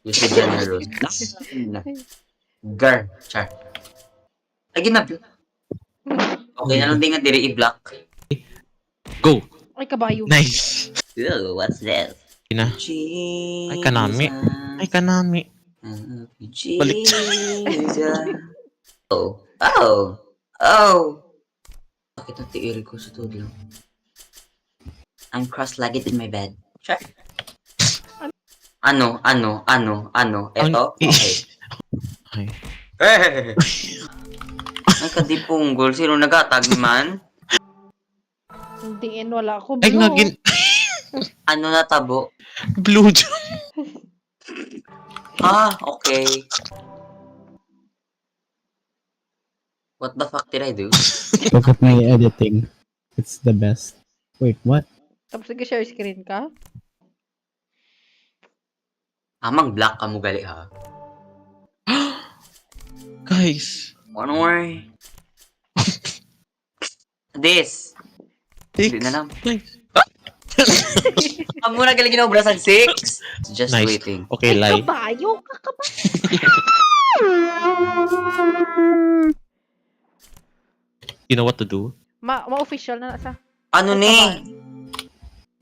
You si generous. Gar. Char. Lagi na. Okay na lang din nga diri i-block. Go! Ay, kabayo. Nice! Ew, what's this? Ina. Ay, kanami. Ay, kanami. Balik. Oh. Oh. Oh. Bakit ang tiiri ko sa tulog? I'm cross-legged in my bed. Sure. Ano? Eto? Okay. Ay. Eh! Ay, kadipunggol. Sino nagatag man? Hindi, wala ako. Ay, Blue. ngagin. Ano na tabo? Blue dyan. Ah, okay. What the fuck did I do? Look at my editing. It's the best. Wait, what? Tapos nag-share screen ka? Amang black ka mo gali ha. Guys. One more. This. Hindi na lang. Nice. Amo na galing ginobra sa 6. Just Nice. waiting. Okay, lie. Kabayo? You know what to do? Ma-official na sa. Ano ni?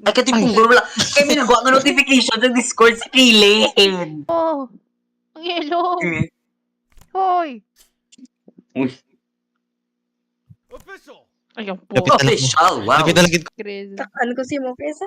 Ay, katipunggol wala. Kaya may nagawa ng notification sa Discord sa kilid. Oh, ang yellow. Hoy. Uy, Ayun po. Lapit na lang mo. official, wow. Lapit na lang. Crazy. Takpan ko si mo, Pesa.